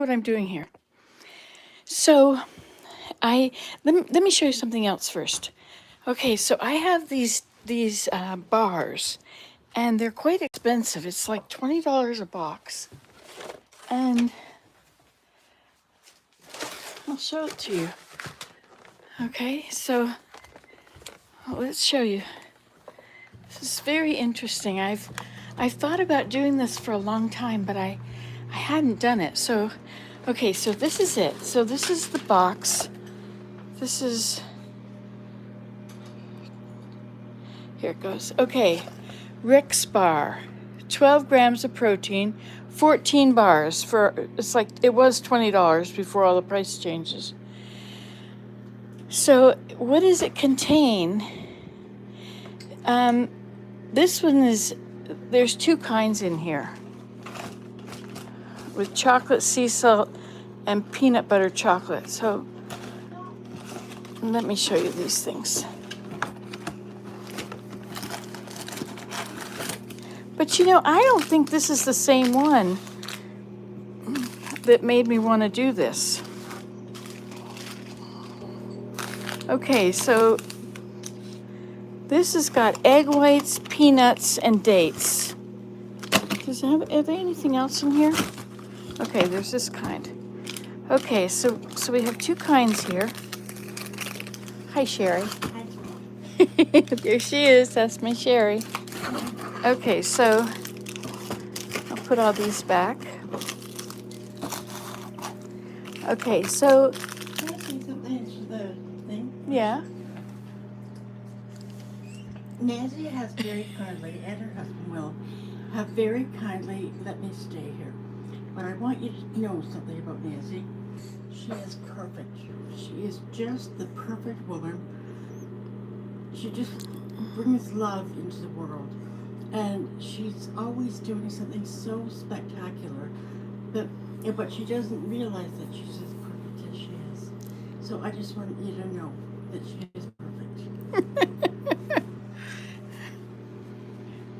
what I'm doing here. So let me show you something else first. Okay, so I have these bars, and they're quite expensive. It's like $20 a box, and I'll show it to you. Okay, so let's show you. This is very interesting. I've thought about doing this for a long time, but I hadn't done it. So, okay, so this is it. So this is the box. This is, here it goes. Okay, Rick's bar, 12 grams of protein, 14 bars for, it's like, it was $20 before all the price changes. So what does it contain? This one is, there's two kinds in here, with chocolate sea salt and peanut butter chocolate. So let me show you these things. But you know, I don't think this is the same one that made me want to do this. Okay, so this has got egg whites, peanuts, and dates. Does it have, are there anything else in here? Okay, there's this kind. Okay, so we have two kinds here. Hi, Sherry. There she is. That's my Sherry. Okay, so I'll put all these back. Okay, so Can I say something to the thing? yeah. Nancy has very kindly, and her husband will, have very kindly let me stay here. But I want you to know something about Nancy. She is perfect. She is just the perfect woman. She just brings love into the world. And she's always doing something so spectacular but she doesn't realize that she's as perfect as she is. So I just want you to know that she is perfect.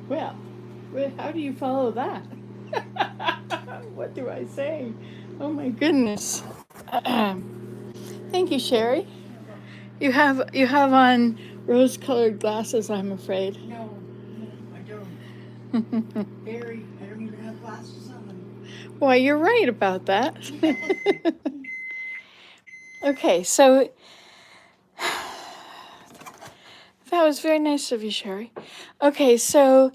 Well, how do you follow that? What do I say? Oh my goodness. Thank you, Sherry. You have on rose-colored glasses, I'm afraid. No, I don't. I don't even have glasses on. Why, you're right about that. Okay, so that was very nice of you, Sherry. Okay, so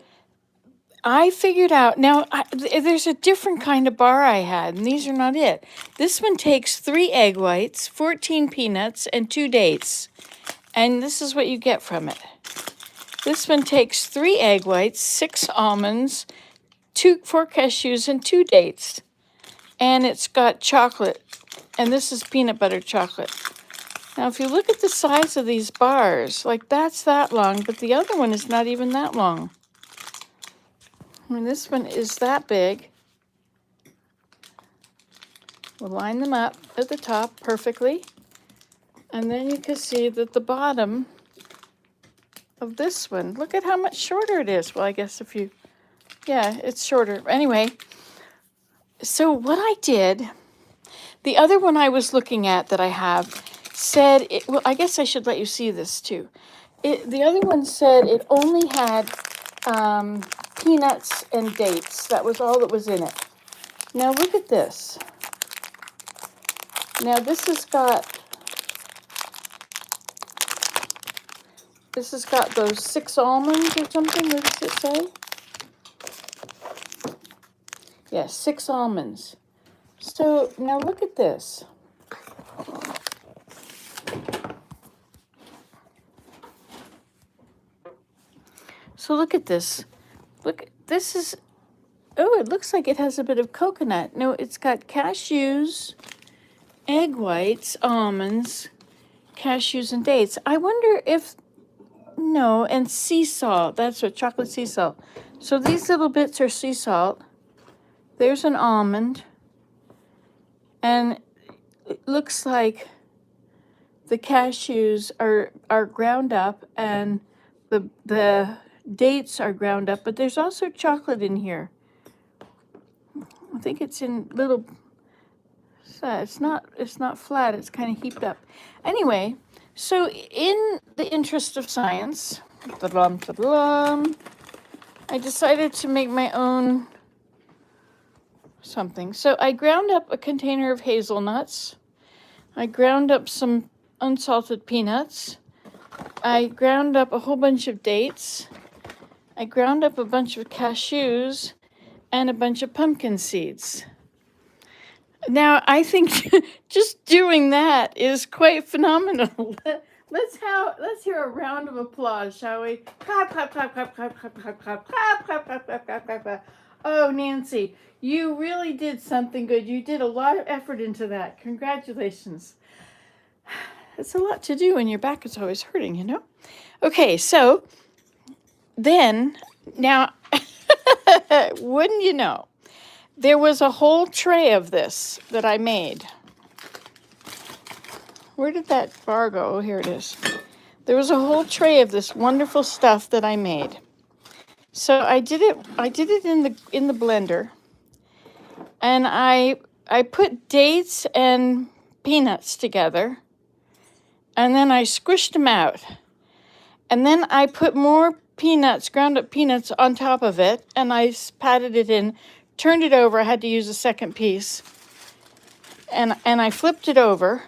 I figured out now. There's a different kind of bar I had, and these are not it. This one takes 3 egg whites, 14 peanuts, and 2 dates, and this is what you get from it. This one takes 3 egg whites, 6 almonds, 4 cashews, and 2 dates, and it's got chocolate, and this is peanut butter chocolate. Now, if you look at the size of these bars, like that's that long, but the other one is not even that long. I mean, this one is that big. We'll line them up at the top perfectly. And then you can see that the bottom of this one, look at how much shorter it is. Well, I guess yeah, it's shorter. Anyway, so what I did, the other one I was looking at that I have said, well, I guess I should let you see this too. The other one said it only had peanuts and dates. That was all that was in it. Now look at this. Now this has got those 6 almonds or something. What does it say? Yes, 6 almonds. So now look at this. So look at this. Look, this is, oh, it looks like it has a bit of coconut. No, it's got cashews, egg whites, almonds, cashews, and dates. I wonder if, no, and sea salt. That's what, chocolate sea salt. So these little bits are sea salt. There's an almond. And it looks like the cashews are ground up and the dates are ground up, but there's also chocolate in here. I think it's in little that? It's not flat, it's kind of heaped up. Anyway, so in the interest of science, I decided to make my own something. So I ground up a container of hazelnuts. I ground up some unsalted peanuts. I ground up a whole bunch of dates. I ground up a bunch of cashews and a bunch of pumpkin seeds. Now, I think just doing that is quite phenomenal. Let's hear a round of applause, shall we? Clap, clap, clap, clap, clap, clap, clap, clap, clap, clap, clap, clap, clap, clap, clap. Oh, Nancy, you really did something good. You did a lot of effort into that. Congratulations. It's a lot to do when your back is always hurting, you know? Okay, so then, now, wouldn't you know, there was a whole tray of this that I made. Where did that bar go? Oh, here it is. There was a whole tray of this wonderful stuff that I made. So I did it in the blender. And I put dates and peanuts together. And then I squished them out. And then I put more peanuts, ground up peanuts on top of it, and I patted it in, turned it over. I had to use a second piece. And I flipped it over.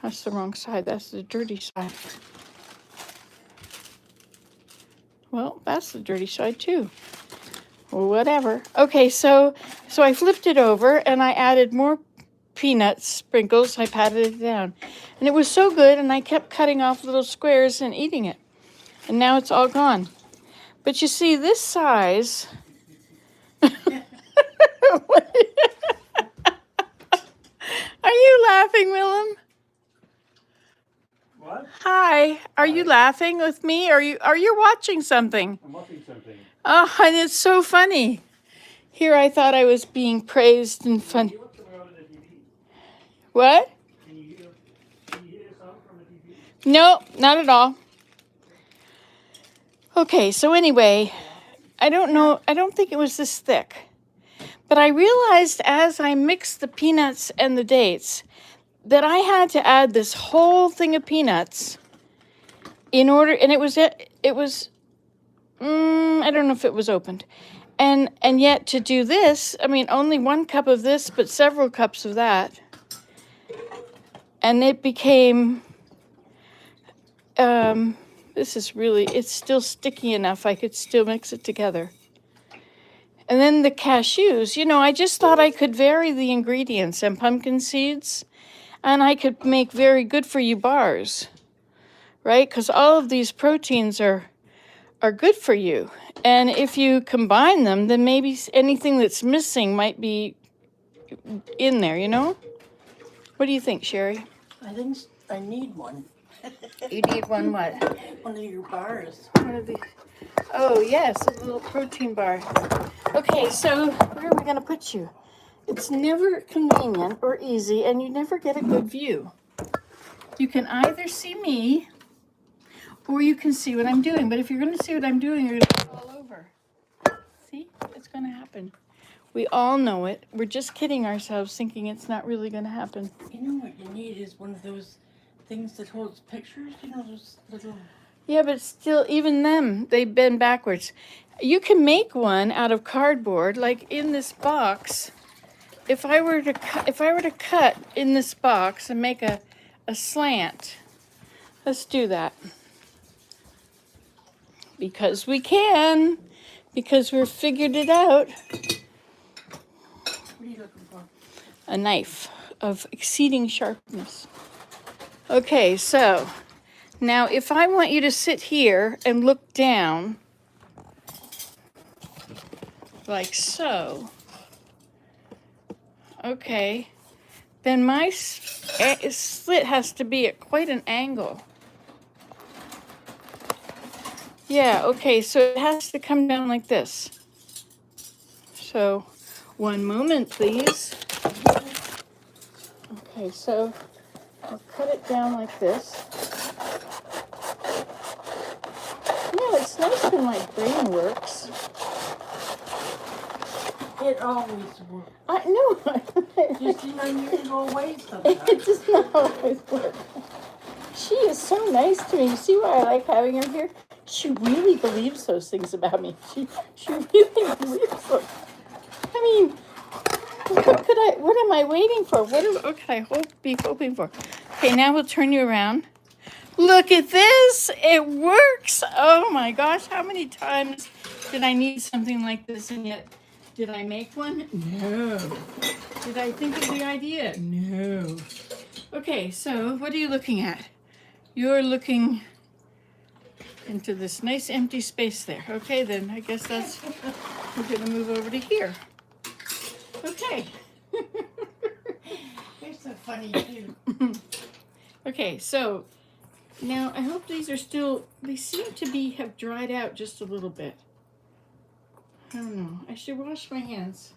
That's the wrong side. That's the dirty side. Well, that's the dirty side too. Well, whatever. Okay, so I flipped it over and I added more peanut sprinkles. I patted it down. And it was so good, and I kept cutting off little squares and eating it. And now it's all gone. But you see, this size... Are you laughing, Willem? What? Hi. Are you laughing with me? Are you watching something? I'm watching something. Oh, and it's so funny. Here I thought I was being praised and fun. Can you watch something on the TV? What? Can you hear a song from the TV? No, not at all. Okay, so anyway, I don't think it was this thick. But I realized as I mixed the peanuts and the dates that I had to add this whole thing of peanuts in order, and it was I don't know if it was opened. And yet to do this, I mean, only 1 cup of this, but several cups of that. And it became, this is really, it's still sticky enough. I could still mix it together. And then the cashews, you know, I just thought I could vary the ingredients and pumpkin seeds, and I could make very good for you bars, right? Because all of these proteins are good for you. And if you combine them, then maybe anything that's missing might be in there, you know? What do you think, Sherry? I think I need one. You need one what? One of your bars. One of these. Oh, yes, a little protein bar. Okay, so where are we going to put you? It's never convenient or easy, and you never get a good view. You can either see me, or you can see what I'm doing. But if you're going to see what I'm doing, you're going to fall over. See? It's going to happen. We all know it. We're just kidding ourselves, thinking it's not really going to happen. You know what you need is one of those things that holds pictures. You know, those little... Yeah, but still, even them, they bend backwards. You can make one out of cardboard, like in this box. If I were to cut in this box and make a slant, let's do that. Because we can, because we've figured it out. What are you looking for? A knife of exceeding sharpness. Okay, so now if I want you to sit here and look down, like so, okay, then my slit has to be at quite an angle. Yeah, okay, so it has to come down like this. So, one moment, please. Okay, so I'll cut it down like this. Yeah, it's nice when my brain works. It always works. I know. Just in unusual ways sometimes. It does not always work. She is so nice to me. You see why I like having her here? She really believes those things about me. She really believes them. I mean, what am I waiting for? What can I be hoping for? Okay, now we'll turn you around. Look at this. It works. Oh my gosh, how many times did I need something like this and yet did I make one? No. Did I think of the idea? No. Okay, so what are you looking at? You're looking into this nice empty space there. Okay, then I guess that's, we're gonna move over to here. Okay. They're so funny too. Okay, so now I hope these are still, they seem to have dried out just a little bit. I don't know, I should wash my hands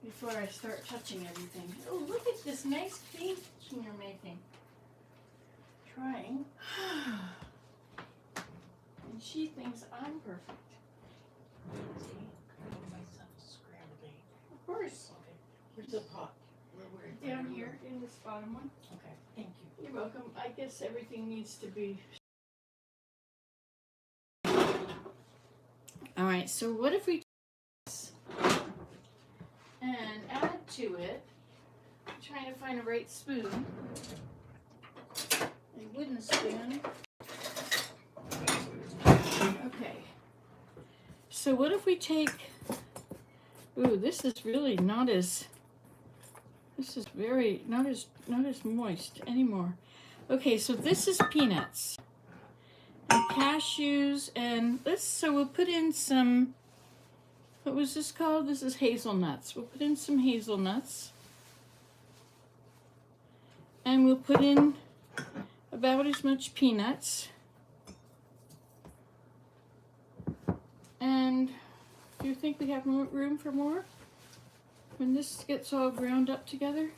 before I start touching everything. Oh, look at this nice clean kitchen you're making. Trying. And she thinks I'm perfect. See, my son's scrambling. Of course. Okay, here's the pot. Where Down here in this bottom one. Okay, thank you. You're welcome. I guess everything needs to be. All right, so what if we take this and add to it, I'm trying to find a right spoon, a wooden spoon. Okay, so what if we take, ooh, this is really not as, this is very, not as moist anymore. Okay, so this is peanuts and cashews and so we'll put in some, what was this called? This is hazelnuts. We'll put in some hazelnuts and we'll put in about as much peanuts. And do you think we have more room for more when this gets all ground up together?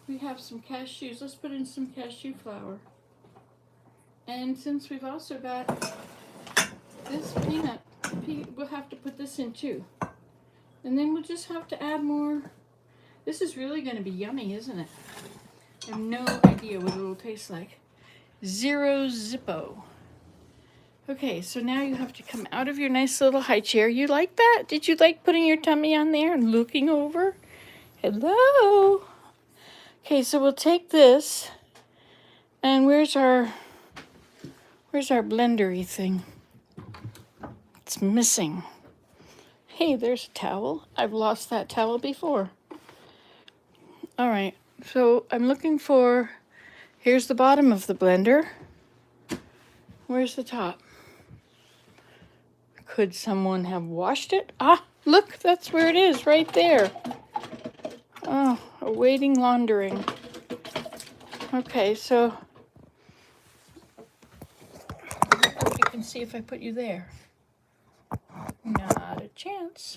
We have some cashews. Let's put in some cashew flour. And since we've also got this peanut, we'll have to put this in too. And then we'll just have to add more. This is really going to be yummy, isn't it? I have no idea what it will taste like. Zero Zippo. Okay, so now you have to come out of your nice little high chair. You like that? Did you like putting your tummy on there and looking over? Hello? Okay, so we'll take this, and where's our blendery thing? It's missing. Hey, there's a towel. I've lost that towel before. All right, so I'm looking for, here's the bottom of the blender. Where's the top? Could someone have washed it? Ah, look, that's where it is, right there. Oh, awaiting laundering. Okay, so you can see if I put you there. Not a chance.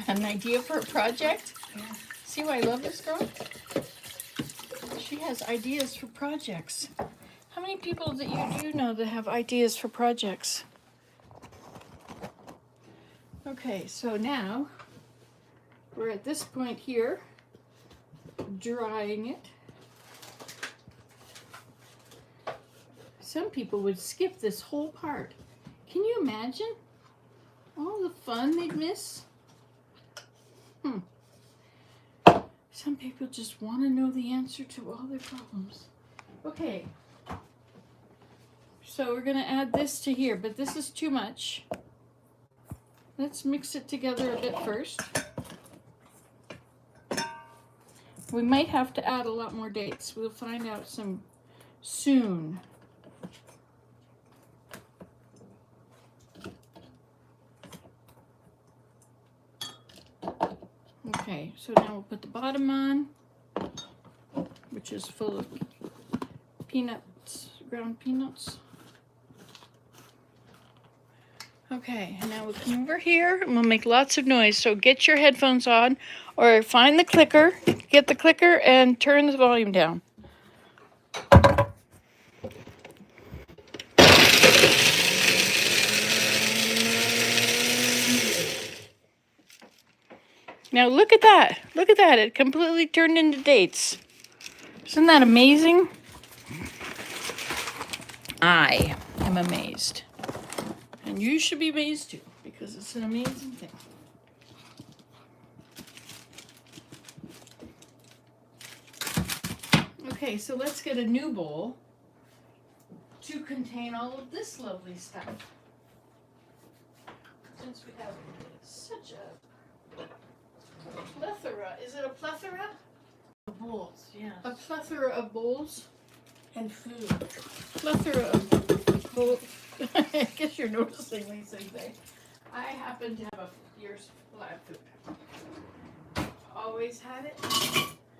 An idea for a project? Yeah. See why I love this girl? She has ideas for projects. How many people that you do know that have ideas for projects? Okay, so now we're at this point here, drying it. Some people would skip this whole part. Can you imagine all the fun they'd miss? Some people just want to know the answer to all their problems. Okay, so we're going to add this to here, but this is too much. Let's mix it together a bit first. We might have to add a lot more dates. We'll find out some soon. Okay, so now we'll put the bottom on, which is full of peanuts, ground peanuts. Okay, and now we'll come over here and we'll make lots of noise. So get your headphones on or find the clicker, get the clicker and turn the volume down. Now look at that. Look at that. It completely turned into dates. Isn't that amazing? I am amazed. And you should be amazed too, because it's an amazing thing. Okay, so let's get a new bowl to contain all of this lovely stuff. Since we have such a plethora. Is it a plethora? Bowls, yeah. A plethora of bowls? And food. Plethora of bowls. I guess you're noticing these things. I happen to have a year's supply of food. Always had it.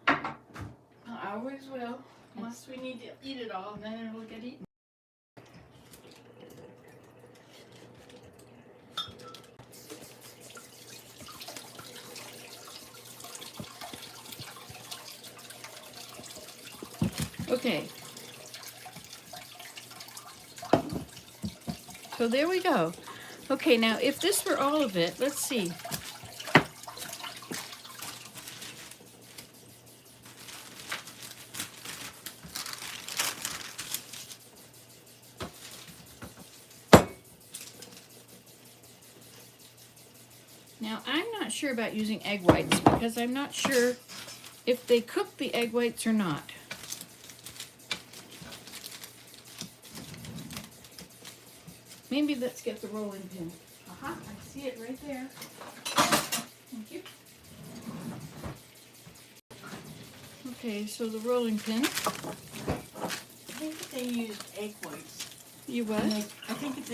I always will. Unless we need to eat it all, and then it'll get eaten. Okay. So there we go. Okay, now if this were all of it, let's see. Now I'm not sure about using egg whites because I'm not sure if they cook the egg whites or not. Maybe let's get the rolling pin. I see it right there. Thank you. Okay, so the rolling pin. I think if they used egg whites. You what? I think if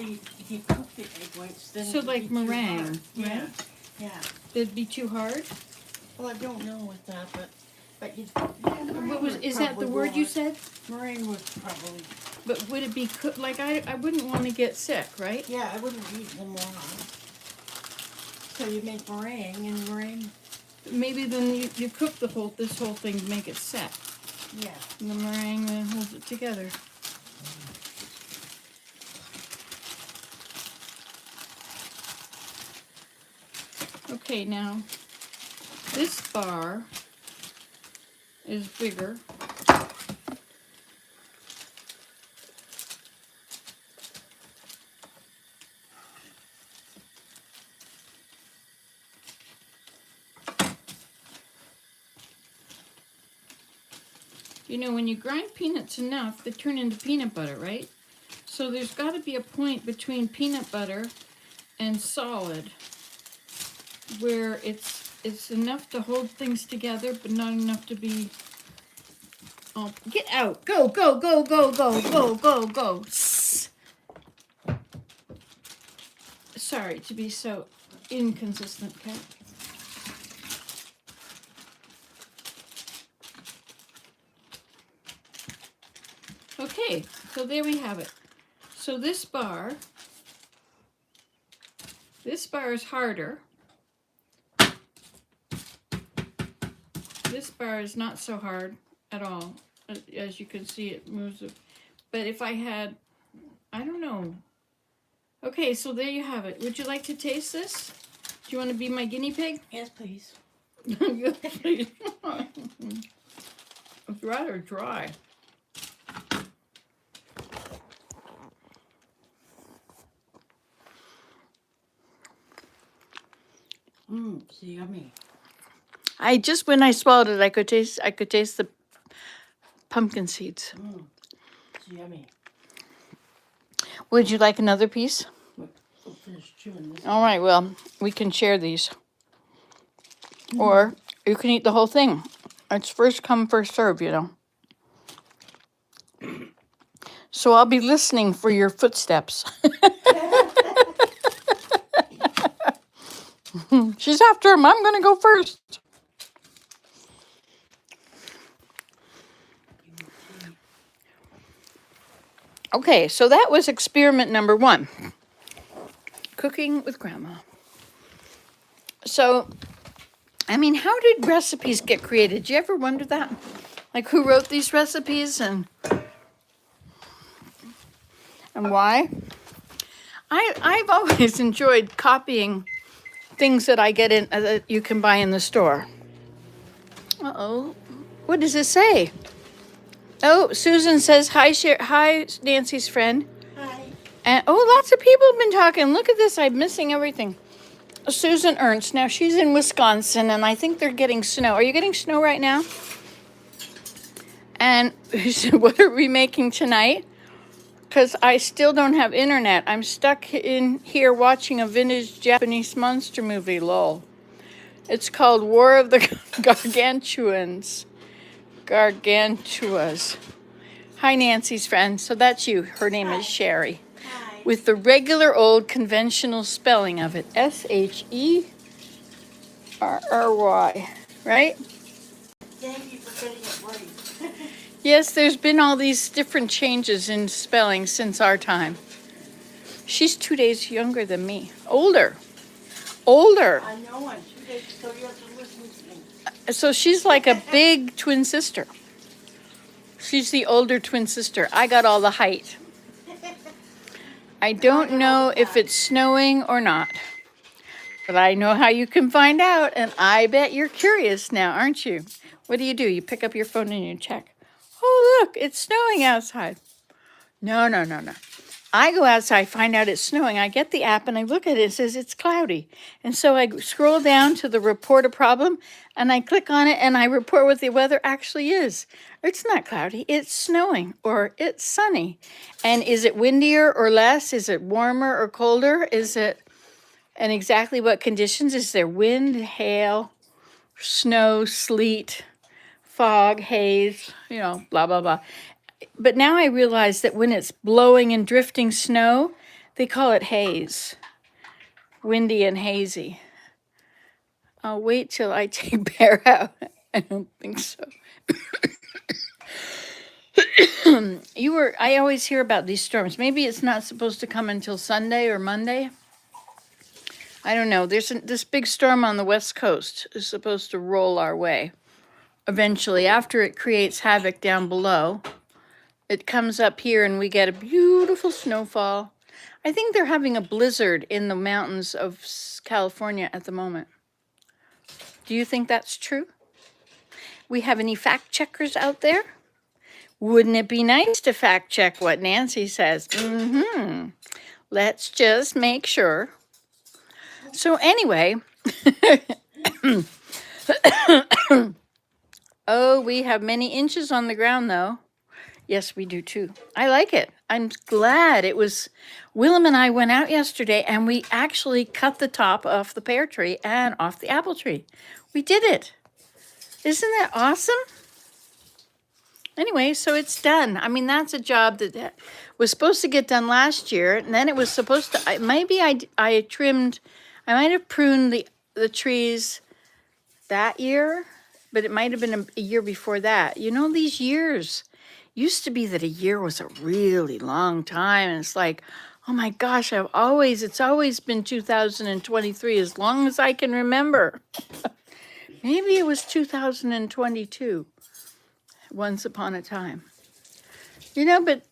you cook the egg whites, then So it would like be too meringue, hard. right? Yeah. It'd be too hard? Well, I don't know with that, but you. Is that the word you said? Meringue was probably. But would it be cooked? Like I wouldn't want to get sick, right? Yeah, I wouldn't eat them raw. So you make meringue, and meringue. Maybe then you cook this whole thing to make it set. Yeah. And the meringue then holds it together. Okay, now this bar is bigger. You know, when you grind peanuts enough, they turn into peanut butter, right? So there's got to be a point between peanut butter and solid where it's enough to hold things together, but not enough to be. Oh, get out! Go! Go! Go! Go! Go! Go! Go! Go! Sorry to be so inconsistent, Kat. Okay, so there we have it. So this bar is harder. This bar is not so hard at all. As you can see, it moves. But if I had, I don't know. Okay, so there you have it. Would you like to taste this? Do you want to be my guinea pig? Yes, please. Yes, please. It's rather dry. It's yummy. When I swallowed it, I could taste the pumpkin seeds. It's yummy. Would you like another piece? We'll finish chewing this. All right, well, we can share these. Or you can eat the whole thing. It's first come, first serve, you know. So I'll be listening for your footsteps. She's after him. I'm going to go first. Okay, so that was experiment number 1. Cooking with Grandma. So, I mean, how did recipes get created? Do you ever wonder that? Like, who wrote these recipes and why? I've always enjoyed copying things that I get in that you can buy in the store. Uh-oh. What does it say? Oh, Susan says hi, Nancy's friend. Hi. And lots of people have been talking. Look at this. I'm missing everything. Susan Ernst. Now she's in Wisconsin, and I think they're getting snow. Are you getting snow right now? And what are we making tonight? Because I still don't have internet. I'm stuck in here watching a vintage Japanese monster movie, lol. It's called War of the Gargantuans. Gargantuas. Hi, Nancy's friend. So that's you. Her name is Sherry. Hi. With the regular old conventional spelling of it. Sherry. Right? Thank you for getting it right. Yes, there's been all these different changes in spelling since our time. She's 2 days younger than me. Older. I know I'm 2 days, so you have to listen to me. So she's like a big twin sister. She's the older twin sister. I got all the height. I don't know if it's snowing or not, but I know how you can find out, and I bet you're curious now, aren't you? What do? You pick up your phone and you check. Oh, look, it's snowing outside. No. I go outside, find out it's snowing. I get the app and I look at it. It says it's cloudy. And so I scroll down to the report a problem and I click on it and I report what the weather actually is. It's not cloudy, it's snowing or it's sunny. And is it windier or less? Is it warmer or colder? And exactly what conditions? Is there wind, hail, snow, sleet, fog, haze, blah, blah, blah. But now I realize that when it's blowing and drifting snow, they call it haze. Windy and hazy. I'll wait till I take Bear out. I don't think so. I always hear about these storms. Maybe it's not supposed to come until Sunday or Monday. I don't know. There's this big storm on the West Coast is supposed to roll our way. Eventually, after it creates havoc down below, it comes up here and we get a beautiful snowfall. I think they're having a blizzard in the mountains of California at the moment. Do you think that's true? We have any fact checkers out there? Wouldn't it be nice to fact check what Nancy says? Let's just make sure. So anyway, oh, we have many inches on the ground though. Yes, we do too. I like it. I'm glad it was. Willem and I went out yesterday and we actually cut the top off the pear tree and off the apple tree. We did it. Isn't that awesome? Anyway, so it's done. I mean, that's a job that was supposed to get done last year, and then it was supposed to. Maybe I trimmed. I might have pruned the trees that year, but it might have been a year before that. You know, these years used to be that a year was a really long time, and it's like, oh my gosh, it's always been 2023 as long as I can remember. Maybe it was 2022 once upon a time. You know, but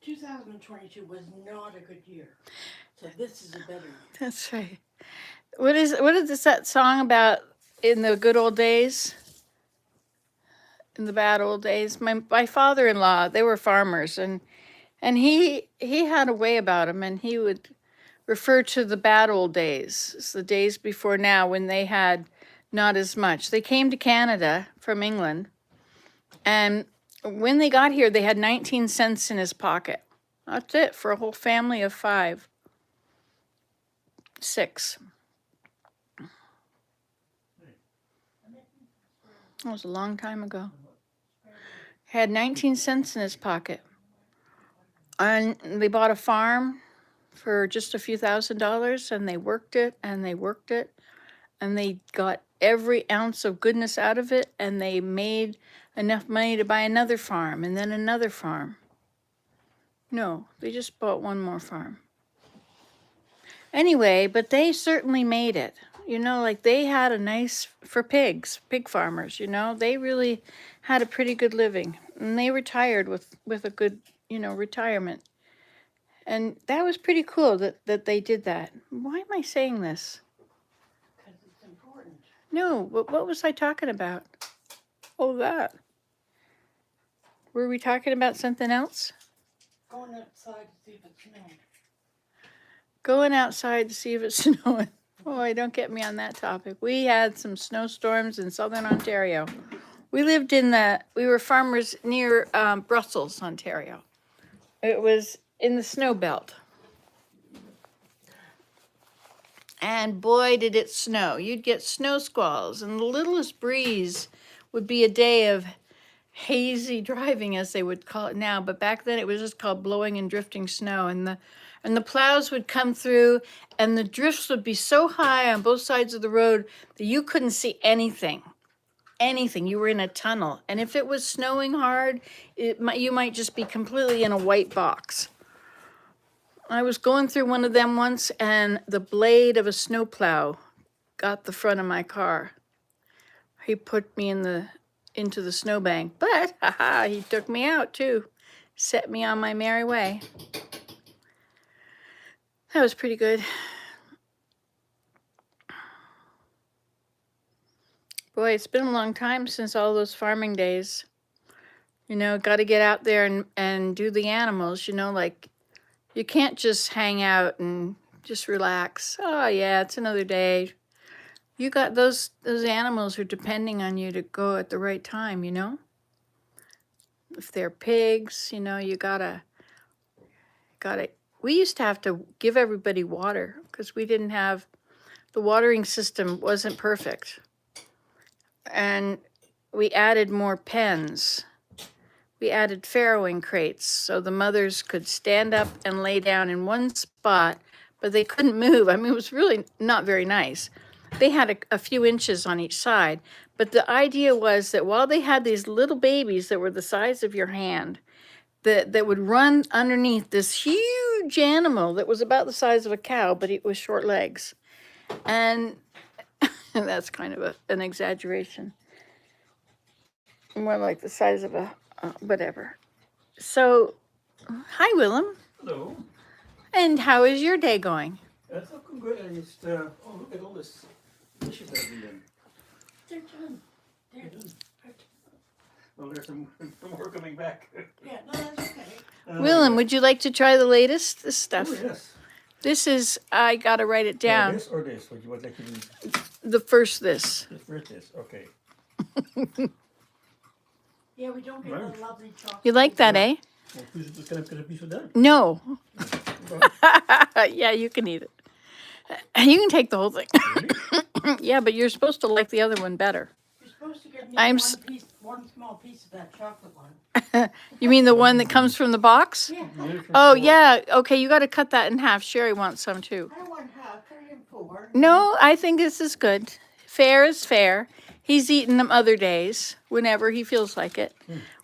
2022 was not a good year. So this is a better year. That's right. What is that song about in the good old days? In the bad old days? My father-in-law, they were farmers and he had a way about him, and he would refer to the bad old days. It's the days before now when they had not as much. They came to Canada from England, and when they got here, they had 19 cents in his pocket. That's it for a whole family of 6. That was a long time ago. He had 19 cents in his pocket. And they bought a farm for just a few $1,000s, and they worked it, and they worked it, and they got every ounce of goodness out of it, and they made enough money to buy another farm and then another farm. No, they just bought one more farm. Anyway, but they certainly made it. You know, like they had a nice, for pigs, pig farmers, you know, they really had a pretty good living. And they retired with a good, you know, retirement. And that was pretty cool that they did that. Why am I saying this? Because it's important. No, what was I talking about? Oh, that. Were we talking about something else? Going outside to see if it's snowing. Going outside to see if it's snowing. Boy, don't get me on that topic. We had some snowstorms in southern Ontario. We were farmers near Brussels, Ontario. It was in the snow belt. And boy, did it snow. You'd get snow squalls, and the littlest breeze would be a day of hazy driving, as they would call it now. But back then it was just called blowing and drifting snow. And the plows would come through, and the drifts would be so high on both sides of the road that you couldn't see anything. Anything. You were in a tunnel. And if it was snowing hard, you might just be completely in a white box. I was going through one of them once, and the blade of a snowplow got the front of my car. He put me into the snowbank, but he took me out too, set me on my merry way. That was pretty good. Boy, it's been a long time since all those farming days. You know, got to get out there and do the animals, you know, like you can't just hang out and just relax. Oh yeah, it's another day. You got those animals are depending on you to go at the right time, you know? If they're pigs, you know, you gotta, we used to have to give everybody water because we didn't have, the watering system wasn't perfect. And we added more pens. We added farrowing crates so the mothers could stand up and lay down in one spot, but they couldn't move. I mean, it was really not very nice. They had a few inches on each side, but the idea was that while they had these little babies that were the size of your hand, that would run underneath this huge animal that was about the size of a cow, but it was short legs. And that's kind of an exaggeration. More like the size of a whatever. So, hi, Willem. Hello. And how is your day going? That's looking good. I just, oh, look at all this dishes that we done. They're done. They're done. Well, there's some more coming back. Yeah, no, that's okay. Willem, would you like to try the latest? This stuff. Oh, yes. This is, I got to write it down. This or this? What you would like to do? The first this. The first this, okay. Yeah, we don't get Right. the lovely chocolate. You like that, eh? Well, who's just gonna put a piece of that? No. Well, Yeah, you can eat it. You can take the whole thing. really? Yeah, but you're supposed to like the other one better. You're supposed to give me I'm one small piece of that chocolate one. You mean the one that comes from the box? Yeah. Oh, yeah. Okay, you got to cut that in half. Sherry wants some too. I don't want half. Cut it in four. No, I think this is good. Fair is fair. He's eaten them other days, whenever he feels like it.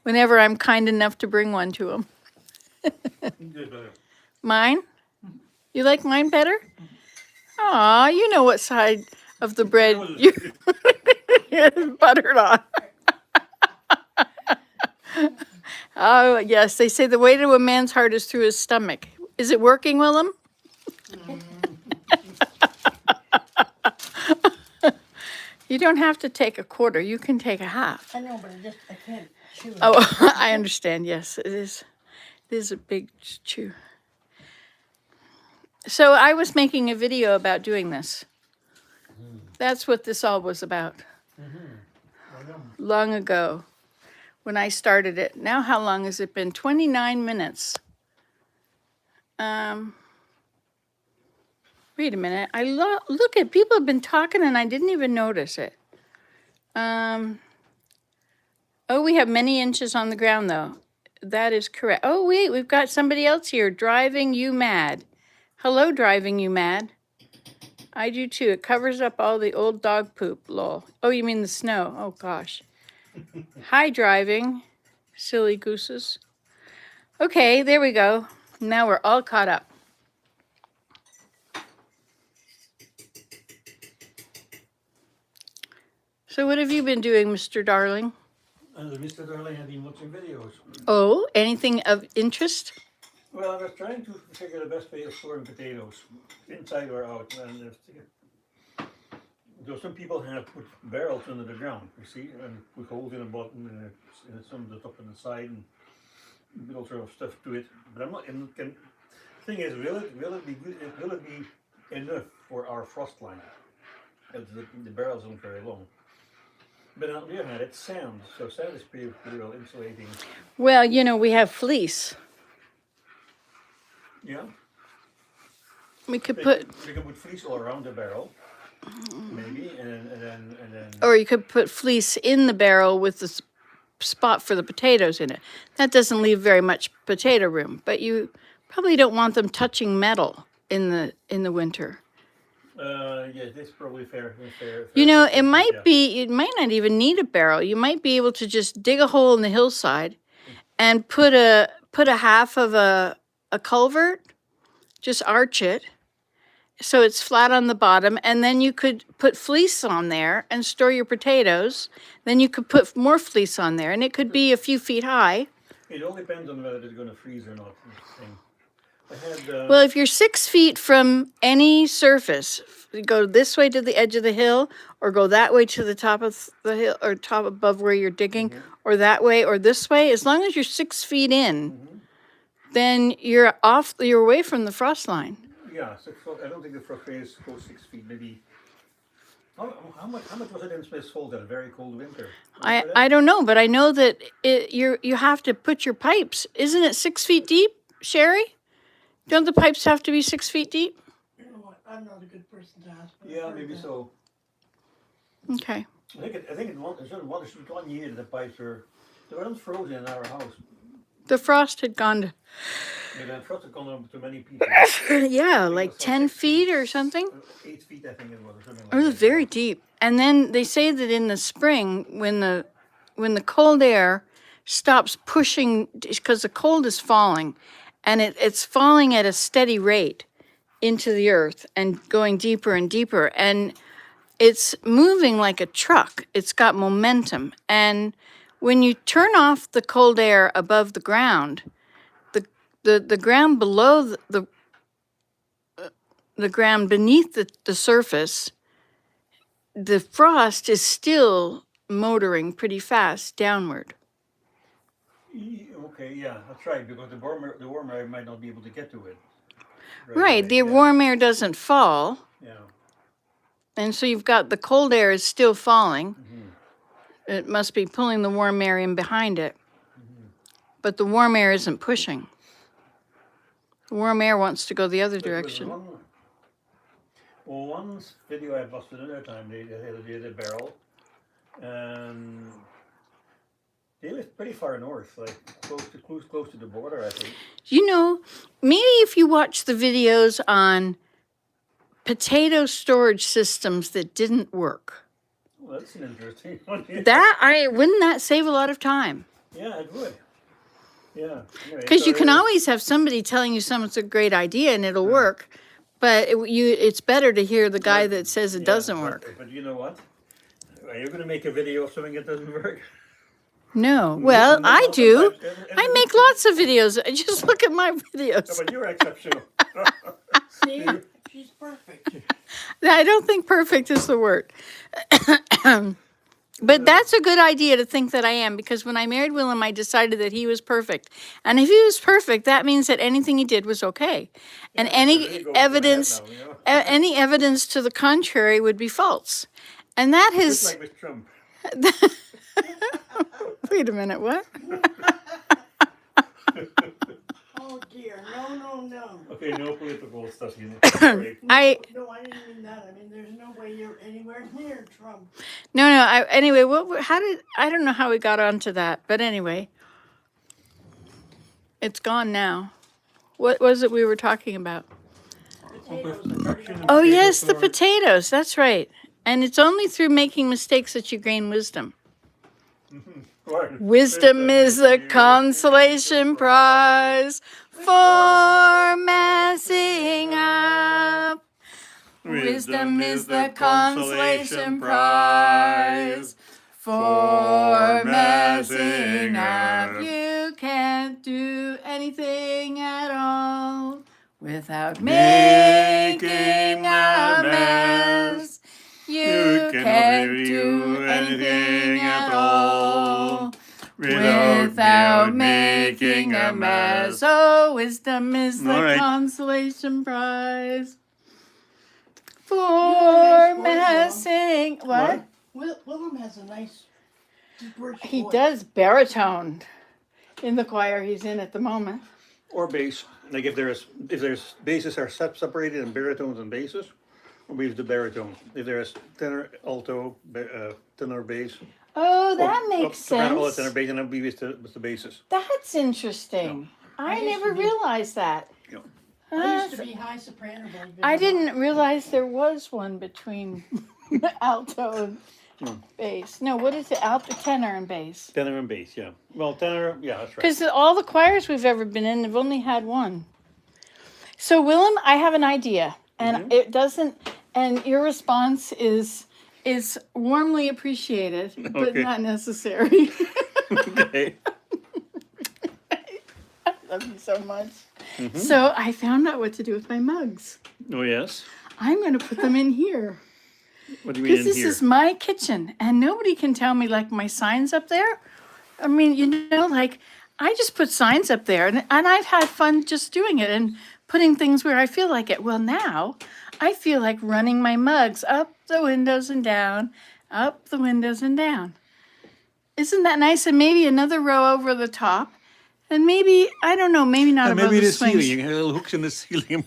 Whenever I'm kind enough to bring one to him. Good, better. Mine? You like mine better? Aw, you know what side of the bread you buttered on. Oh, yes, they say the way to a man's heart is through his stomach. Is it working, Willem? You don't have to take a quarter. You can take a half. I know, but I can't chew it. Oh, I understand. Yes, it is. It is a big chew. So I was making a video about doing this. That's what this all was about. Long ago, when I started it. Now, how long has it been? 29 minutes. Wait a minute. Look at people have been talking and I didn't even notice it. Oh, we have many inches on the ground though. That is correct. Oh, wait, we've got somebody else here. Driving you mad. Hello, driving you mad. I do too. It covers up all the old dog poop, lol. Oh, you mean the snow? Oh, gosh. Hi, driving. Silly gooses. Okay, there we go. Now we're all caught up. So what have you been doing, Mr. Darling? And Mr. Darling had been watching videos. Oh, anything of interest? Well, I was trying to figure the best way of storing potatoes, inside or out. And some people have put barrels under the ground, you see, and put holes in the bottom and some of the top and the side, and put all sort of stuff to it. But I'm not. Thing is, will it be good? Will it be enough for our frost line? The barrels aren't very long. But on the other hand, it's sand, so sand is pretty well insulating. Well, you know, we have fleece. Yeah. We could We put, can put fleece all around the barrel, maybe, and then. or you could put fleece in the barrel with the spot for the potatoes in it. That doesn't leave very much potato room, but you probably don't want them touching metal in the winter. Yeah, that's probably fair. You know, it assessment, might yeah. be, it might not even need a barrel. You might be able to just dig a hole in the hillside and put a half of a culvert, just arch it so it's flat on the bottom, and then you could put fleece on there and store your potatoes. Then you could put more fleece on there, and it could be a few feet high. It all depends on whether it's going to freeze or not. That's the thing. I had. Well, if you're 6 feet from any surface, you go this way to the edge of the hill, or go that way to the top of the hill, or top above where you're digging, or that way, or this way, as long as you're 6 feet in, then you're away from the frost line. Yeah, 6 foot. I don't think the frost phase goes 6 feet. Maybe. How much was it in Smith's Falls that very cold winter? I don't know, but I know that you have to put your pipes. Isn't it 6 feet deep, Sherry? Don't the pipes have to be 6 feet deep? You know what? I'm not a good person to ask. but I've Yeah, heard maybe that. so. Okay. I think in one year the pipes were unfrozen in our house. The frost had gone to, And then frost had gone up to many people. yeah, It like was 10 6 feet or something. 8 feet, I think it was, or something It like was that. very deep. And then they say that in the spring, when the cold air stops pushing, because the cold is falling, and it's falling at a steady rate into the earth and going deeper and deeper, and it's moving like a truck. It's got momentum, and when you turn off the cold air above the ground, the ground below the ground beneath the surface, the frost is still motoring pretty fast downward. Okay, yeah, that's right, because the warmer air might not be able to get to it. Right, away, the yeah. warm air doesn't fall, Yeah. and so you've got the cold air is still falling. Mm-hmm. It must be pulling the warm air in behind it, Mm-hmm. but the warm air isn't pushing. The warm air wants to go the other direction. One video I watched another time, they had a barrel, and they lived pretty far north, like close to the border, I think. You know, maybe if you watch the videos on potato storage systems that didn't work, Well, that's an interesting one. wouldn't that save a lot of time? Yeah, it would. Yeah. Anyway, Because you so can always have somebody telling you something's a great idea and it'll work, but it's better to hear the guy that says it doesn't work. But you know what? Are you going to make a video of something that doesn't work? No, well, I do. I And- make lots of videos. Just look at my No, videos. but you're exceptional. See, she's perfect. I don't think perfect is the word. But that's a good idea to think that I am, because when I married Willem, I decided that he was perfect. And if he was perfect, that means that anything he did was okay. And There you any go, evidence, now, you know? any evidence to the contrary would be false. And that Just has, like with Trump. wait a minute, what? Oh dear, no. Okay, no political stuff. Sorry. No, I didn't mean that. I mean, there's no way you're anywhere near Trump. No, anyway, I don't know how we got onto that, but anyway, it's gone now. What was it we were talking about? Potatoes are Production and Oh, potato yes, the storage. potatoes. That's right. And it's only through making mistakes that you gain wisdom. Right. Wisdom is the consolation prize for messing up. Wisdom is the consolation prize for messing up. You can't do anything at all without making a mess. You can't do anything at all without making a mess. Oh, wisdom is the All right. consolation prize for nice voice, messing. What? Willem has a nice deep voice. He does baritone in the choir he's in at the moment. Or bass. Like if there's basses are separated in baritones and basses, we use the baritone. If there's tenor, alto, tenor, bass. Oh, that or makes soprano, sense. tenor, bass, and then we use the basses. That's interesting. I I used never to be- realized that. Yeah. I used to be high soprano. but I've been I a didn't realize there was one between alto and bass. No, what is it? Alto, tenor, and bass. Tenor and bass, yeah. Well, tenor, yeah, that's right. Because all the choirs we've ever been in have only had one. So, Willem, I have an idea, and it doesn't. And your response is warmly appreciated, but Okay. not necessary. Okay. I love you so much. So I found out what to do with my mugs. Oh yes. I'm going to put them in here. What do you mean Because in this here? is my kitchen, and nobody can tell me, like, my signs up there. I mean, you know, like, I just put signs up there, and I've had fun just doing it and putting things where I feel like it. Well, now I feel like running my mugs up the windows and down, up the windows and down. Isn't that nice? And maybe another row over the top. And maybe, I don't know, maybe not above maybe the the swings. ceiling. You have little hooks in the ceiling.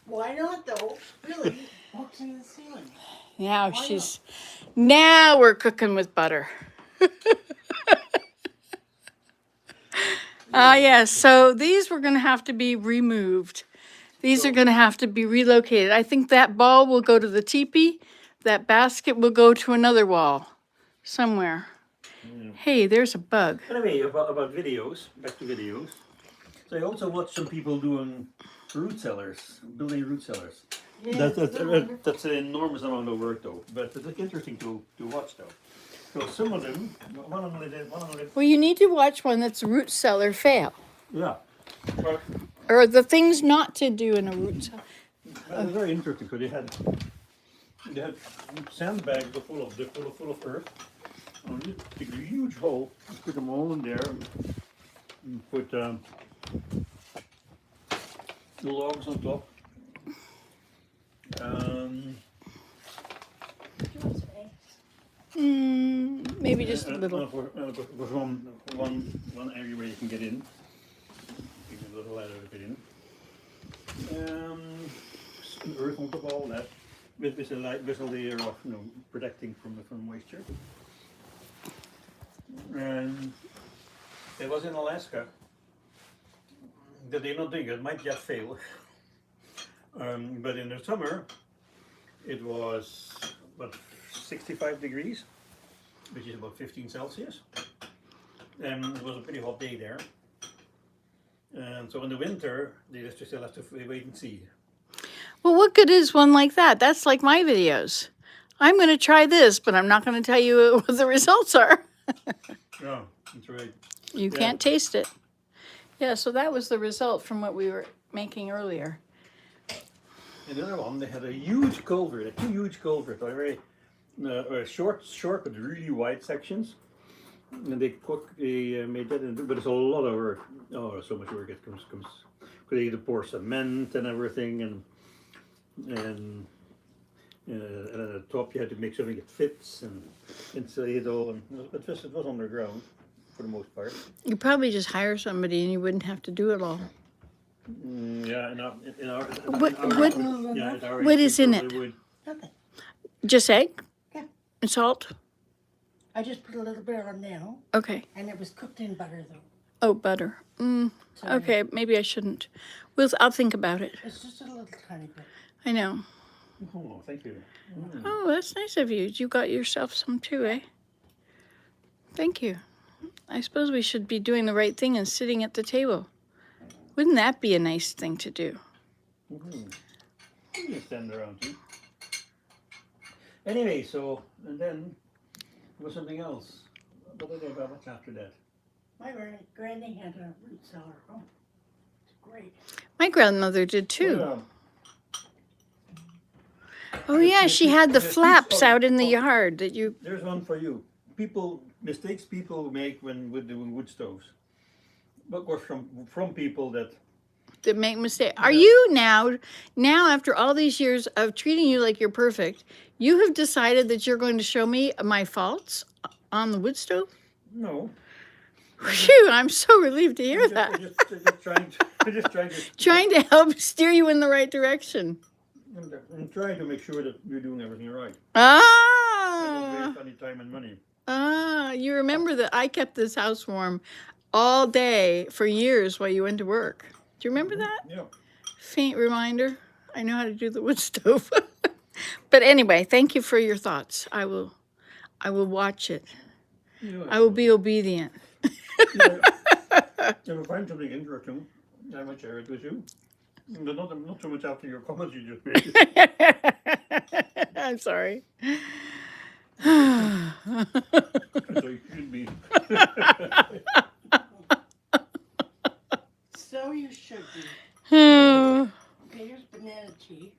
Why not though? Really? Hooks in the ceiling. Now now we're cooking with butter. Yes, so these were going to have to be removed. These are going to have to be relocated. I think that ball will go to the teepee. That basket will go to another wall somewhere. Hey, there's a bug. Anyway, about videos, back to videos. So I also watched some people doing root cellars, building root cellars. Yeah, That's an enormous amount of work though, but it's like interesting to watch though. So some of them, one of them did, Well, you need to watch one that's root cellar fail. yeah. But Or the things not to do in a root cellar. it was very interesting because they had sandbags full of earth. And you dig a huge hole, put them all in there, and put the logs on top. Maybe just a little. With one area where you can get in. You can a little ladder to get in. Earth on top of all that, with a layer of protecting from moisture. And it was in Alaska. That they're not doing it. Might just fail. But in the summer, it was about 65 degrees, which is about 15 Celsius. And it was a pretty hot day there. And so in the winter, they just still have to wait and see. Well, what good is one like that? That's like my videos. I'm going to try this, but I'm not going to tell you what the results are. Yeah, that's right. You can't taste it. Yeah, so that was the result from what we were making earlier. And the other one, they had a huge culvert, two huge culverts, very short but really wide sections. And they made that, but it's a lot of work. Oh, so much work it comes. Because they had to pour cement and everything, and at the top you had to make something that fits and insulate it all. And it was underground for the most part. You probably just hire somebody and you wouldn't have to do it all. Yeah, What is in it? Nothing. Just egg? Yeah. And salt? I just put a little bit on now, Okay. and it was cooked in butter though. Oh, butter. So Okay, maybe I shouldn't. I'll think about it. It's just a little tiny bit. I know. Oh, thank you. Oh, that's nice of you. You got yourself some too, eh? Thank you. I suppose we should be doing the right thing and sitting at the table. Wouldn't that be a nice thing to do? Mm-hmm. You can stand around too. Anyway, so, and then there was something else. What did I about what's after that? My granny had a root cellar. Oh, it's great. My grandmother did too. Well, Oh yeah, she had the there's flaps oh, out in the oh, yard that you. there's one for you. Mistakes people make when with doing wood stoves. But was from people that That make mistakes. Are Yeah. you now after all these years of treating you like you're perfect, you have decided that you're going to show me my faults on the wood stove? no. Phew, I'm so relieved to hear that. I'm just trying to Trying to help steer you in the right direction. I'm trying to make sure that you're doing everything right. I don't waste any time and money. You remember that I kept this house warm all day for years while you went to work. Do you remember that? Yeah. Faint reminder. I know how to do the wood stove. But anyway, thank you for your thoughts. I will watch it. Yeah, I will be obedient. If I find something interesting, I might share it with you. But not so much after your comments you just made. I'm sorry. So you should be. So you should be. Oh. Okay, here's banana tea.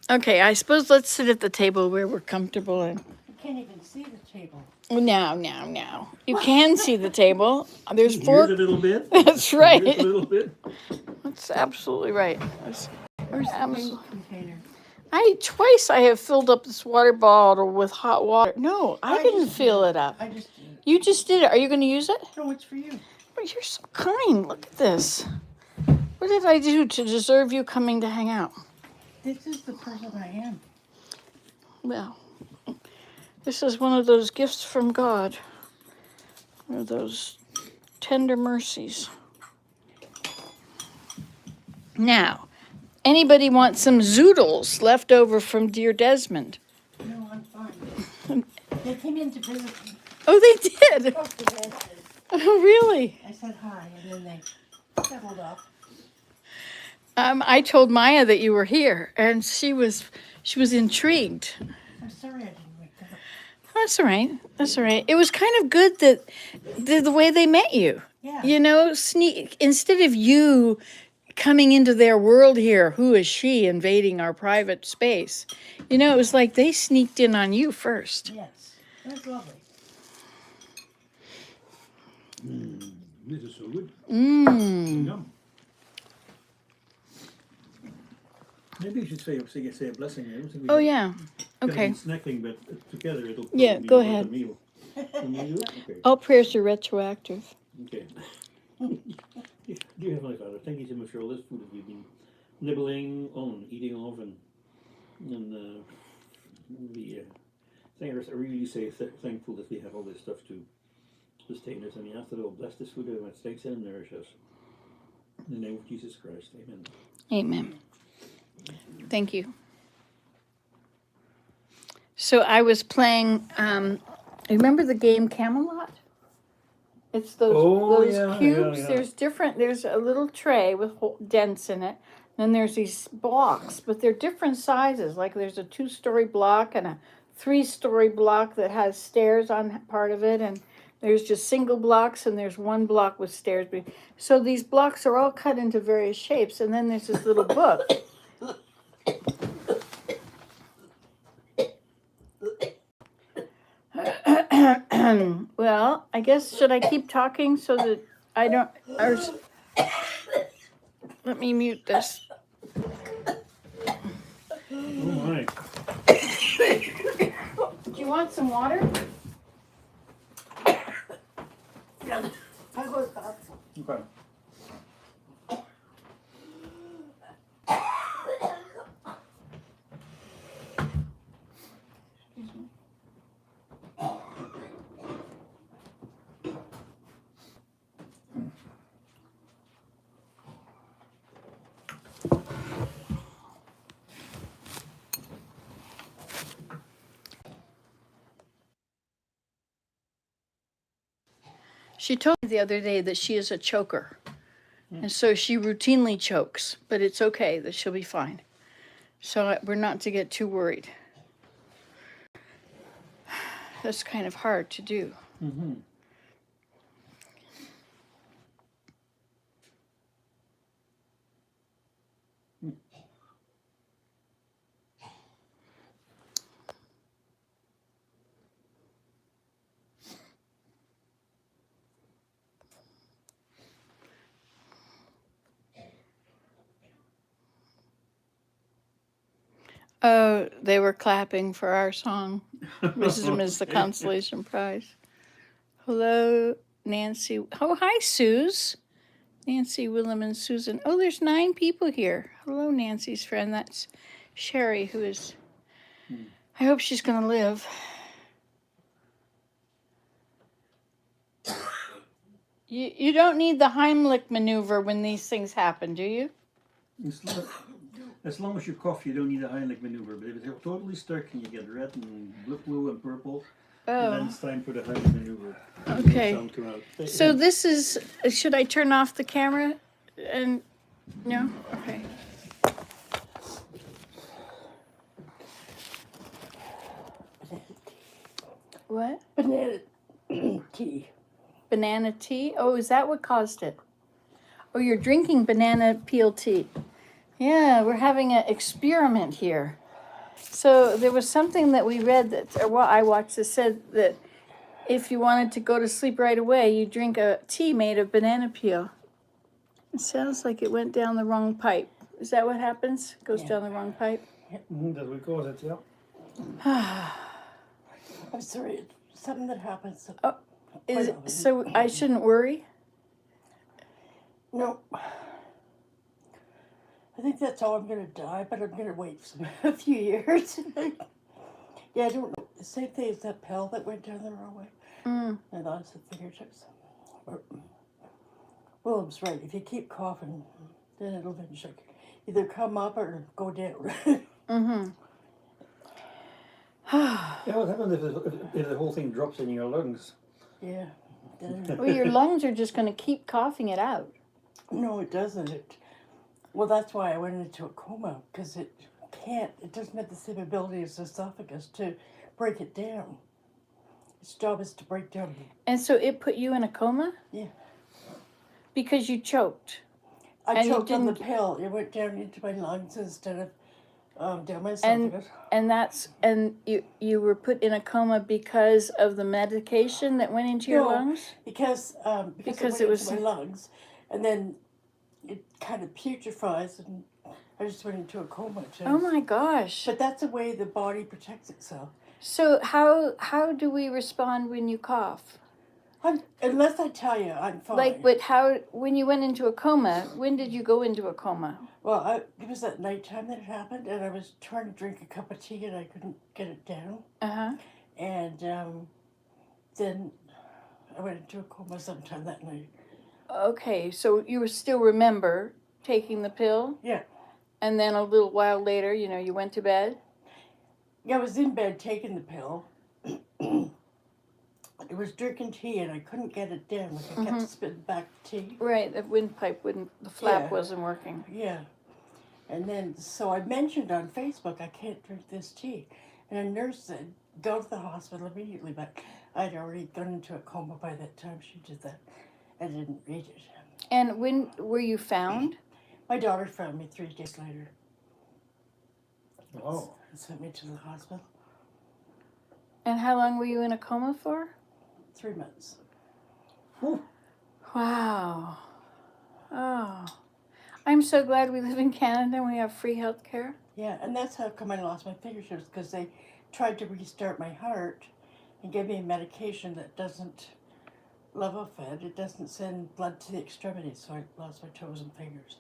Okay, I suppose let's sit at the table where we're comfortable and You can't even see the table. now. You can see the table. There's Here's four. a little bit. That's right. Here's a little bit. That's absolutely right. Where's the big container? Twice I have filled up this water bottle with hot water. No, I didn't just fill did it up. I just did it. You just did it. Are you going to use it? No, it's for you. Well, you're so kind. Look at this. What did I do to deserve you coming to hang out? This is the person I am. Well, this is one of those gifts from God. One of those tender mercies. Now, anybody want some zoodles left over from dear Desmond? No, I'm fine. They came in to visit me. Oh, they did. Both the guys did. Oh, really? I said hi, and then they settled off. I told Maya that you were here, and she was intrigued. I'm sorry I didn't wake up. That's all right. That's all right. It was kind of good that the way they met you. Yeah. You know, sneak instead of you coming into their world here. Who is she invading our private space? You know, it was like they sneaked in on you first. Yes. It was lovely. This is so good. Mmm. Yum. Maybe you should say a blessing. I don't think we Oh should- yeah. Kind of Okay. snacking, but together it'll Yeah, probably go be ahead. A meal. Can we do it? Okay. All prayers are retroactive. Okay. Dear Heavenly Father, thank you so much for all this food that we've been nibbling on, eating off, and I really say thankful that we have all this stuff to sustain us. And we ask that it will bless this food and thanks and nourish us. In the name of Jesus Christ, amen. Amen. Thank you. So I was playing. Remember the game Camelot? It's those yeah, cubes. yeah. There's a little tray with dents in it. Then there's these blocks, but they're different sizes. Like there's a 2-story block and a 3-story block that has stairs on part of it, and there's just single blocks, and there's one block with stairs. So these blocks are all cut into various shapes, and then there's this little book. Well, I guess should I keep talking so that I don't? Let me mute this. Oh my. Do you want some water? I was up. Okay. She told me the other day that she is a choker. And so she routinely chokes, but it's okay that she'll be fine. So we're not to get too worried. That's kind of hard to do. Mm-hmm. Oh, they were clapping for our song. Wisdom is the consolation prize. Hello, Nancy. Oh, hi, Suze. Nancy, Willem, and Susan. Oh, there's 9 people here. Hello, Nancy's friend. That's Sherry, who is. I hope she's going to live. You don't need the Heimlich maneuver when these things happen, do you? As long as you cough, you don't need a Heimlich maneuver. But if it's totally stuck and you get red and blue and purple, then it's time for the Heimlich maneuver. Okay. So this is. Should I turn off the camera? And no. Okay. What? Banana tea. Banana tea? Oh, is that what caused it? Oh, you're drinking banana peel tea. Yeah, we're having an experiment here. So there was something that we read that, or what I watched, that said that if you wanted to go to sleep right away, you drink a tea made of banana peel. It sounds like it went down the wrong pipe. Is that what happens? It goes down the wrong pipe? That's what cause it, yeah. I'm sorry, it's something that happens. Oh, is it, so I shouldn't worry? No. I think that's how I'm going to die, but I'm going to wait a few years. Yeah, I don't know. The same thing as that pill that went down the wrong way. I lost the fingertips. Willem's right. If you keep coughing, then it'll eventually either come up or go down. Yeah, what happens if the whole thing drops in your lungs? Yeah. Well, your lungs are just going to keep coughing it out. No, it doesn't. Well, that's why I went into a coma, because it doesn't have the same ability as the esophagus to break it down. Its job is to break down. And so it put you in a coma? Yeah. Because you choked. I And you choked on the didn't- pill. It went down into my lungs instead of down my esophagus. And you were put in a coma because of the medication that went into your No, lungs? Because Because it it went was- into my lungs, and then it kind of putrefies, and I just went into a coma too. Oh my gosh. But that's the way the body protects itself. So how do we respond when you cough? Unless I tell you, I'm fine. Like, but when you went into a coma, when did you go into a coma? Well, it was at nighttime that it happened, and I was trying to drink a cup of tea, and I couldn't get it down. Uh-huh. And then I went into a coma sometime that night. Okay, so you still remember taking the pill? Yeah. And then a little while later, you went to bed? Yeah, I was in bed taking the pill. I was drinking tea, and I couldn't get it down. Like I kept spitting back the tea. Right, the windpipe the flap Yeah. wasn't working. Yeah. And then, so I mentioned on Facebook, I can't drink this tea. And a nurse said, go to the hospital immediately. But I'd already gone into a coma by that time she did that. I didn't read it. And when were you found? My daughter found me 3 days later Oh. and sent me to the hospital. And how long were you in a coma for? 3 months. Wow. Oh. I'm so glad we live in Canada and we have free health care. Yeah, and that's how come I lost my fingertips, because they tried to restart my heart and gave me a medication that doesn't level fed. It doesn't send blood to the extremities, so I lost my toes and fingers.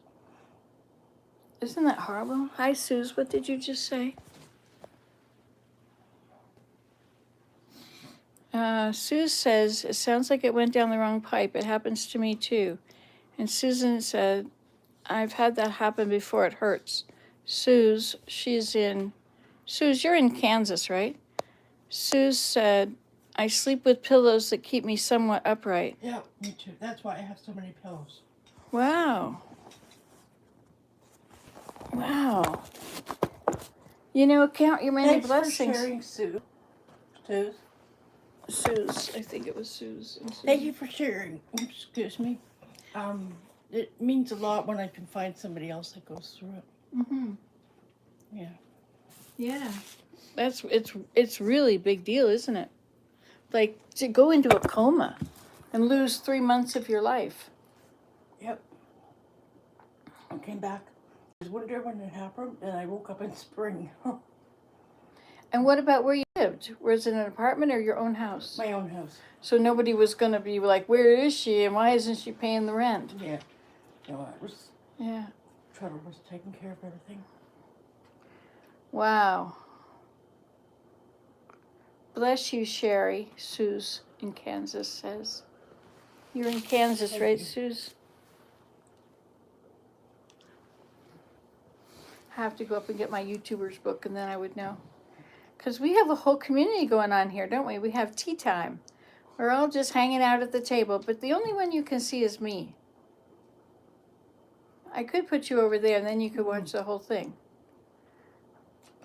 Isn't that horrible? Hi, Suze. What did you just say? Sue says, it sounds like it went down the wrong pipe. It happens to me too. And Susan said, I've had that happen before. It hurts. Suze, you're in Kansas, right? Suze said, I sleep with pillows that keep me somewhat upright. Yeah, me too. That's why I have so many pillows. Wow. Wow. You know, count your many Thanks blessings. for sharing, Sue. Suze. Sue's. I think it was Sue's. And Thank Susan. you for sharing. Excuse me. It means a lot when I can find somebody else that goes through it. Mm-hmm. Yeah. Yeah. It's really a big deal, isn't it? Like to go into a coma and lose 3 months of your life. Yep. I came back. It was winter when it happened, and I woke up in spring. And what about where you lived? Was it an apartment or your own house? My own house. So nobody was going to be like, where is she and why isn't she paying the rent? Yeah. No, I was. Yeah. Trevor was taking care of everything. Wow. Bless you, Sherry, Suze in Kansas says. You're in Kansas, Thank right, you. Suze? I have to go up and get my YouTubers book and then I would know. Because we have a whole community going on here, don't we? We have tea time. We're all just hanging out at the table, but the only one you can see is me. I could put you over there and then you could watch the whole thing.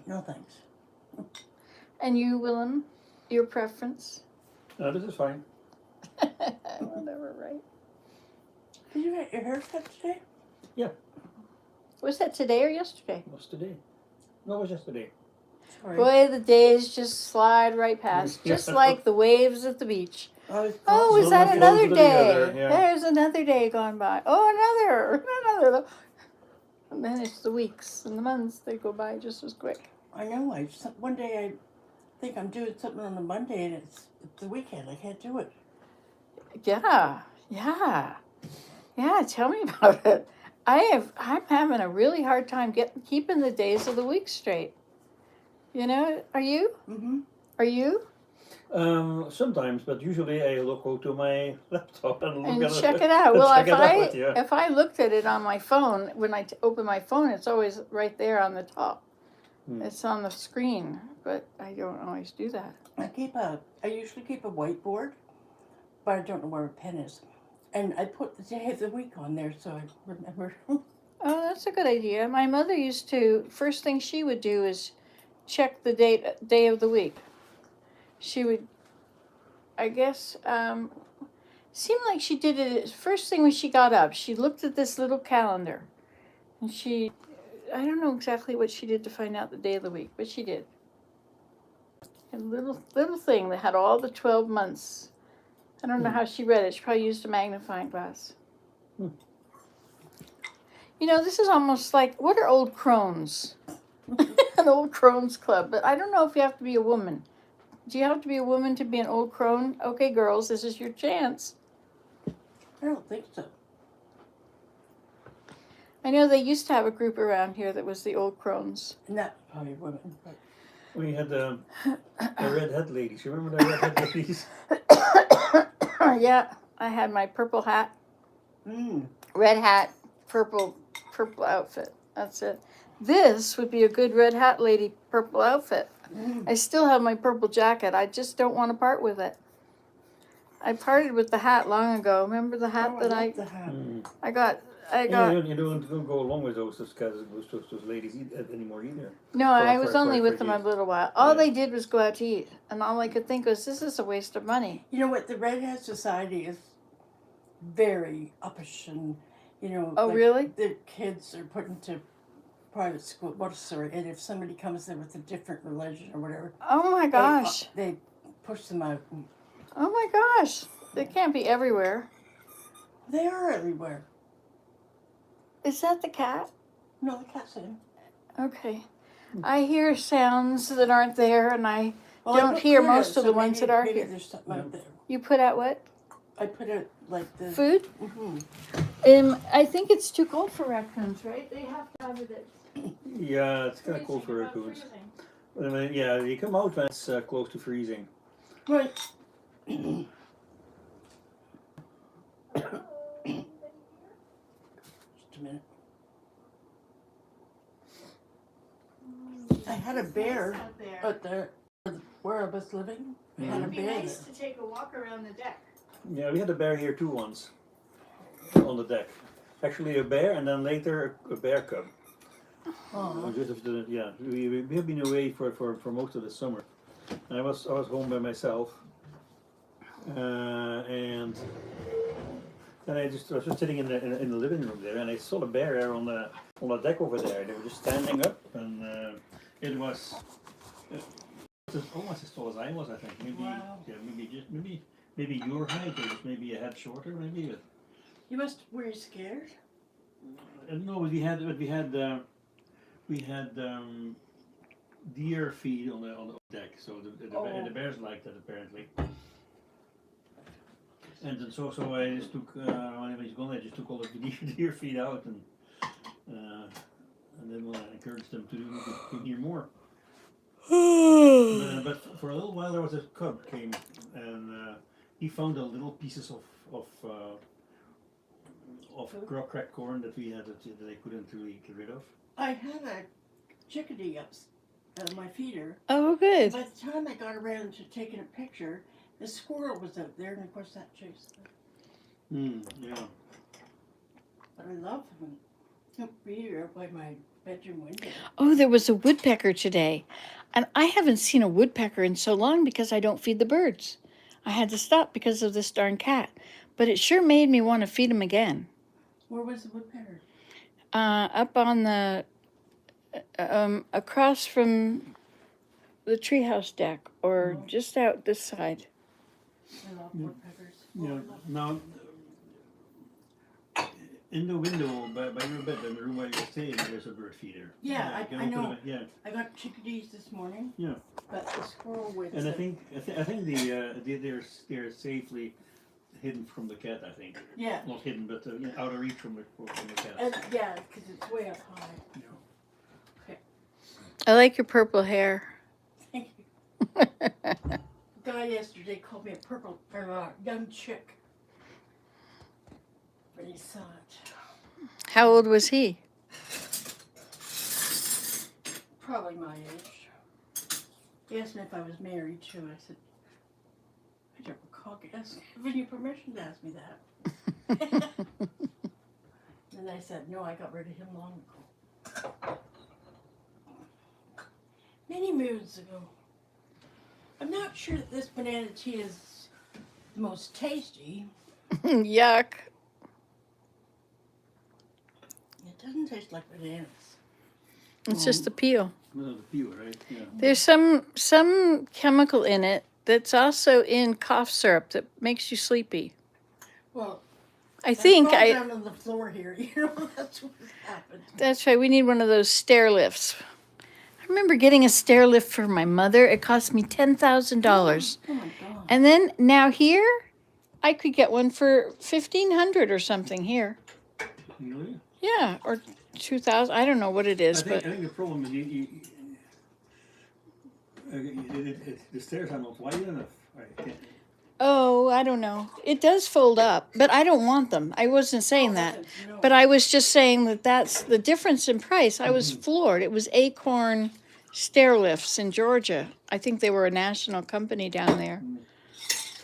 No thanks. And you, Willem, your preference? No, this is fine. Whatever, right? Did you get your hair cut today? Was that today or yesterday? What's today? No, it was yesterday. Sorry. Boy, the days just slide right past, just like the waves at the beach. Oh, is So that much another closer day? together, yeah. There's another day gone by. Oh, another. And then it's the weeks and the months. They go by just as quick. I know. One day I think I'm doing something on a Monday and it's the weekend. I can't do it. Yeah. Tell me about it. I'm having a really hard time keeping the days of the week straight. You know, are you? Mm-hmm. Are you? Sometimes, but usually I go to my laptop and look And at check it. it out. Well, Check it out, yeah. if I looked at it on my phone, when I open my phone, it's always right there on the top. It's on the screen, but I don't always do that. I usually keep a whiteboard, but I don't know where a pen is. And I put the day of the week on there so I remember. Oh, that's a good idea. My mother used to, first thing she would do is check the day of the week. She would, I guess, seemed like she did it first thing when she got up. She looked at this little calendar and I don't know exactly what she did to find out the day of the week, but she did. A little thing that had all the 12 months. I don't know how she read it. She probably used a magnifying glass. You know, this is almost like, what are old crones? An old crones club. But I don't know if you have to be a woman. Do you have to be a woman to be an old crone? Okay, girls, this is your chance. I don't think so. I know they used to have a group around here that was the old crones. And that's probably women. But We had the redhead ladies. You remember the redhead ladies? Yeah, I had my purple hat, mm. red hat, purple outfit. That's it. This would be a good red hat lady purple outfit. I still have my purple jacket. I just don't want to part with it. I parted with the hat long ago. Remember the hat that I love the hat. I got. You don't go along with those ladies anymore either. No, I was for only with them a years. little while. All Yeah. they did was go out to eat, and all I could think was, this is a waste of money. You know what? The Redhead Society is very uppish and, Oh, really? The kids are put into private school, Montessori, and if somebody comes in with a different religion or whatever, Oh my gosh. they push them out. Oh my gosh. They can't be everywhere. They are everywhere. Is that the cat? No, the cat's in. Okay. I hear sounds that aren't there, and I Well, I don't put hear food most out, of so the ones maybe- that are maybe here. There's something out there. You put out what? I put out like the Food? Mm-hmm. I think it's too cold for raccoons, right? They have to have it Yeah, it's kind of cold for raccoons. I mean, yeah, they come out when it's close to freezing. Right. Just a minute. I had a bear at where I was living. I had a bear there. to take a walk around the deck. Yeah, we had a bear here too once on the deck. actually a bear, and then later a bear cub. Oh, Just after yeah, we have been away for most of the summer, and I was home by myself, and then I was just sitting in the living room there, and I saw the bear there on the deck over there. They were just standing up, and it was almost as tall as I was. I think maybe wow. yeah, maybe your height, or just maybe a head shorter, maybe. But, Were you scared? no, we had deer feed on the deck, so the bears liked that apparently. And then so I just took when he was gone, I just took all the deer feed out, and then I encouraged them to hear more. But for a little while there was a cub came, and he found the little pieces of cracked corn that we had that I couldn't really get rid of. I had a chickadee up my feeder. Oh, good. By the time I got around to taking a picture, the squirrel was out there, and of course that chased them. Yeah. But I love them. Don't be here by my bedroom window. Oh, there was a woodpecker today. And I haven't seen a woodpecker in so long because I don't feed the birds. I had to stop because of this darn cat. But it sure made me want to feed him again. Where was the woodpecker? Up on the, across from the treehouse deck, or just out this side. I love woodpeckers. Yeah. Now, in the window by your bed, in the room where you're staying, there's a bird feeder. Yeah, you can I open know. it, yeah. I got chickadees this morning. Yeah. But the squirrel with And I think they're safely hidden from the cat. I think. yeah. Not hidden, but out of reach from the cat. And yeah, because it's way up high. Yeah. I like your purple hair. Thank you. Guy yesterday called me a purple young chick. But he saw it. How old was he? Probably my age. He asked me if I was married too. I said, I don't recall giving you permission to ask me that. And I said, no, I got rid of him long ago. Many moons ago. I'm not sure that this banana tea is the most tasty. Yuck. It doesn't taste like bananas. It's just the peel. No, the peel, right? Yeah. There's some chemical in it that's also in cough syrup that makes you sleepy. Well, I think I fell down on the floor here. You know, that's what happened. that's right. We need one of those stair lifts. I remember getting a stair lift for my mother. It cost me $10,000. Oh my God. And then now here, I could get one for $1,500 or something here. Really? Yeah, or 2,000. I don't know what it is, I think the problem is the stairs are not wide enough. oh, I don't know. It does fold up, but I don't want them. I wasn't saying that. No. But I was just saying that that's the difference in price. I was floored. It was Acorn Stair Lifts in Georgia. I think they were a national company down there.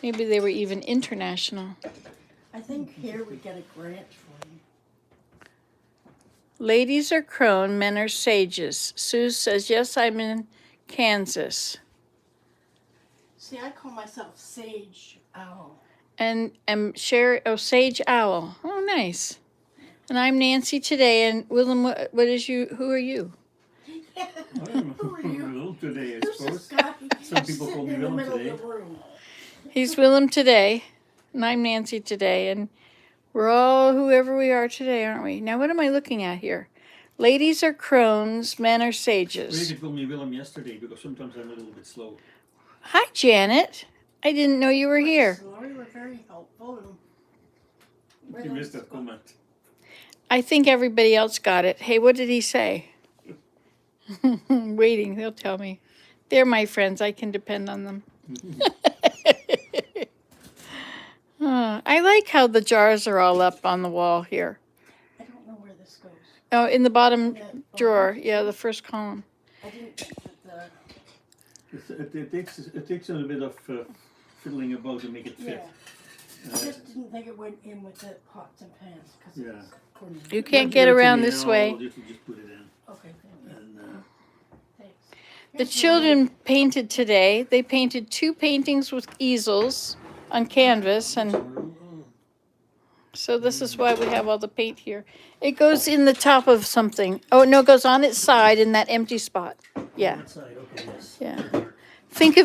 Maybe they were even international. I think here we get a grant for you. Ladies are crone, men are sages. Sue says, yes, I'm in Kansas. See, I call myself Sage Owl. And Sage Owl. Oh, nice. And I'm Nancy today. And Willem, who are you? Who are you? Willem today, I Who's this suppose. guy? Some people call Sitting me in the Willem middle today. of the room. He's Willem today. And I'm Nancy today. And we're all whoever we are today, aren't we? Now, what am I looking at here? Ladies are crones, men are sages. Brady called me Willem yesterday because sometimes I'm a little bit slow. Hi, Janet. I didn't know you were here. Lori were very helpful. And You missed that comment. I think everybody else got it. Hey, what did he say? Waiting, they'll tell me. They're my friends. I can depend on them. I like how the jars are all up on the wall here. I don't know where this goes. Oh, in the bottom That drawer. box. Yeah, the first column. I didn't think that It takes a little bit of fiddling about to make it fit. I just didn't think it went in with the pots and pans. 'Cause Yeah. Cornelius. You can't get around this No, way. Just put it in. Okay, thank you. And Thanks. The Here's my children painted today. They painted 2 paintings with easels on canvas, and so this is why we have all the paint here. It goes in the top of something. Oh, no, it goes on its side in that empty spot. Yeah, That side, okay, yes. yeah. Think of